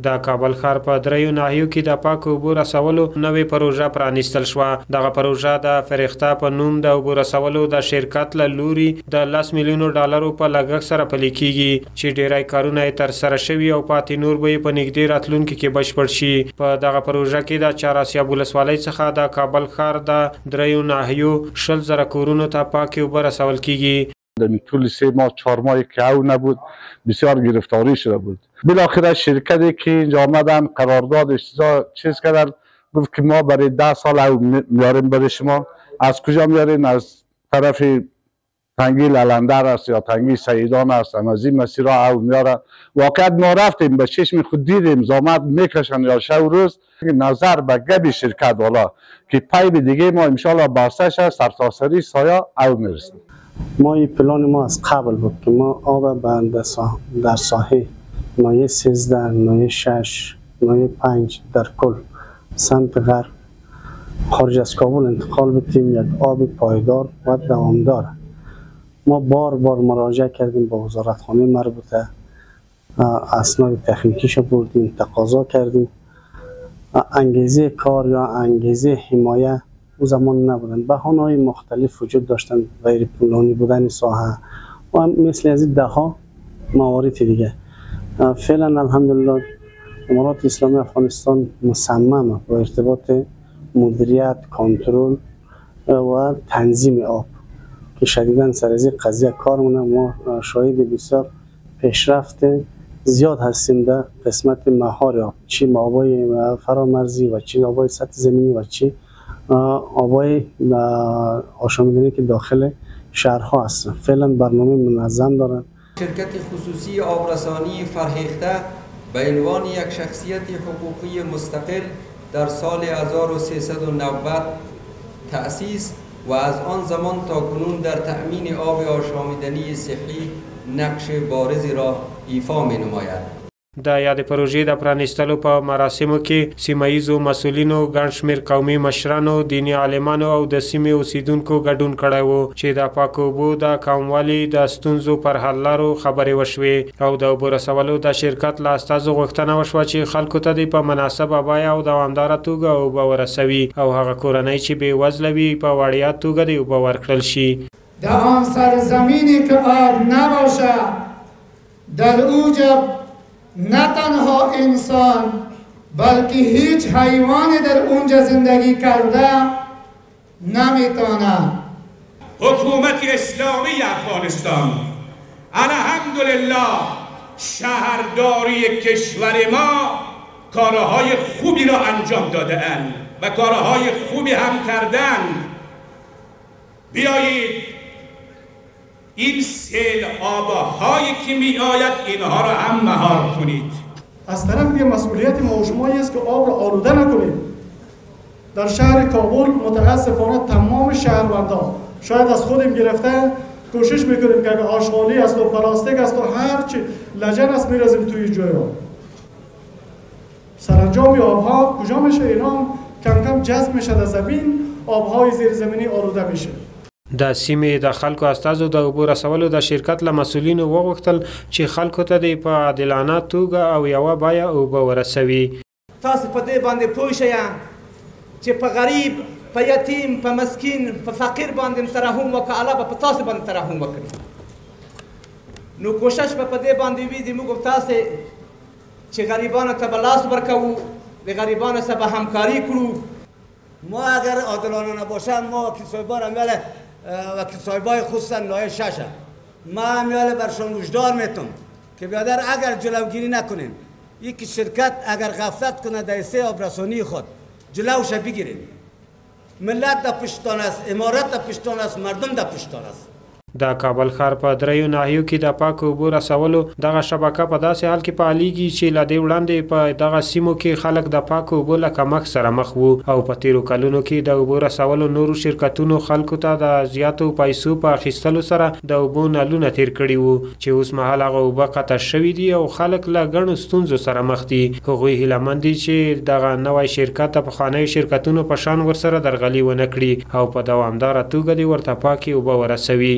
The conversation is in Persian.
د کابل ښار په دریو ناحیو کې د پاکو اوبو رسولو نوې پروژه پرانیستل شوه. دغه پروژه د فرښته په نوم د اوبو رسولو د شرکت له لوري د 10 میلیونو ډالرو په لګښت سره پلي کیږي چې ډیری کارونه یې ترسره شوي او پاتې نور به یې په نږدې راتلونکي کې بشپړ شي. په دغه پروژه کې د چهاراسیاب ولسوالۍ څخه د کابل ښار د دریو ناحیو 20,000 کورونو ته پاکې اوبه رسول کیږي. در طول 3 ماه 4 ماهی که او نبود بسیار گرفتاری شده بود. بالاخره شرکتی که اینجا آمدن قرارداد چیز کردن، گفت که ما برای 10 سال او میاریم برای شما. از کجا میارین؟ از طرف تنگی للندر است یا تنگی سیدان است، از این مسیرها او میاره. واقعا ما رفتیم به چشم خود دیدیم زحمت میکشن یا شب روز. نظر به گب شرکت والا که پیب دیگه ما انشالله باستش سرتاسری سایه او میرسیم. ما این پلان ما از قبل بود که ما آب در ساحه نایه 13 نایه 6 نایه 5 در کل سمت غرب خارج از کابل انتقال بدیم یک آب پایدار و دوامدار. ما بار مراجعه کردیم با وزارتخانه مربوطه، اسناد تکنیکیش بردیم، تقاضا کردیم. انگیزه کار یا انگیزه حمایه او زمان نبودن، بهانه‌های مختلف وجود داشتن، غیر پولانی بودن ساحه و مثل از ده ها موارد دیگه. فعلا الحمدلله امارات اسلامی افغانستان مصممه با ارتباط مدیریت، کنترل و تنظیم آب که شدیداً سر از این قضیه کار مونه. ما شاهد بسیار پیشرفت زیاد هستیم در قسمت مهار آب، چی آبای فرامرزی و چی آبای سطح زمینی و چی آبای آشامیدنی که داخل شهرها هستن. فعلا برنامه منظم دارن. شرکت خصوصی آبرسانی فرهیخته به عنوان یک شخصیت حقوقی مستقل در سال 1390 تأسیس و از آن زمان تا کنون در تأمین آب آشامیدنی صحی نقش بارزی را ایفا می نماید. د یاد پروژې د پرانیستلو په مراسمو کې سیمایزو مسولینو، ګڼ شمېر قومي مشرانو، دیني عالمانو او د سیمې اوسیدونکو ګډون کړی و چې د پاکو اوبو د کموالي د ستونزو پر حل لارو خبرې وشوې او د اوبو رسولو د شرکت له استازو غوښتنه وشوه چې خلکو ته په مناسبه بیه او دوامداره توګه اوبه ورسوي او هغه کورنۍ چې بې وزله وي په وړیا توګه د اوبه ورکړل شي. در آن سرزمینی که آب نباشد در اوجا نه تنها انسان بلکه هیچ حیوانی در اونجا زندگی کرده نمیتونه. حکومت اسلامی افغانستان الحمدلله شهرداری کشور ما کارهای خوبی را انجام داده اند و کارهای خوبی هم کردند. بیایید این سیل آبهایی که می آید اینها را هم مهار کنید. از طرف مسئولیت ما و شمایی است که آب را آلوده نکنیم. در شهر کابل متاسفانه تمام شهروندان شاید از خودم گرفته کوشش میکنیم که اگر آشغالی است و پلاستیک است و هر چی لجن است میرزیم توی جایا. سرانجام آبها کجا میشه؟ اینا کم کم جذب میشه در زمین، آبهای زیرزمینی آلوده میشه. د سیمې د خلکو استازو د اوبو رسولو د شرکت له مسولینو وغوښتل چې خلکو ته په عادلانه توګه او یوه بیه اوبه ورسوي. تاسو په دې باندې پوه شئ چې په غریب، په یتیم، په مسکین، په فقیر باندې ترحم وکړه، الله به په تاسو باندې ترحم وکړي. نو کوشش به په دې باندې وي چې موږ تاسو چې غریبانو ته به لاس ورکوو، د غریبانو سره به همکاري کړو. ما اگر عادلانه نباشم ما کسایبا را میاله و کسایبای خصوصا نایه 6 ما میاله برشان وجدار میتون که بیادر اگر جلوگیری نکنین، یک شرکت اگر غفلت کنه در حصه آبرسانی خود جلوش بگیرین. ملت در پشتان است، امارت در پشتان است، مردم در پشتان است. د کابل ښار په دریو ناحیو کې د پاکو اوبو رسولو دغه شبکه په داسې حال کې فعالیږي چې له دې وړاندې په دغه سیمو کې خلک د پاکو اوبو له کمښت سره مخ وو او په تیرو کلونو کې د اوبو رسولو نورو شرکتونو خلکو ته د زیاتو پیسو په اخیستلو سره د اوبو نلونه تیر کړي وو چې اوس مهال هغه اوبه قطع شوي دي او خلک له ګڼو ستونزو سره مخ دي. هغوی هیلهمند دي چې دغه نوی شرکت د پخوانیو شرکتونو په شان ورسره درغلي ونه کړي او په دوامداره توګه دې ورته پاکې اوبه ورسوي.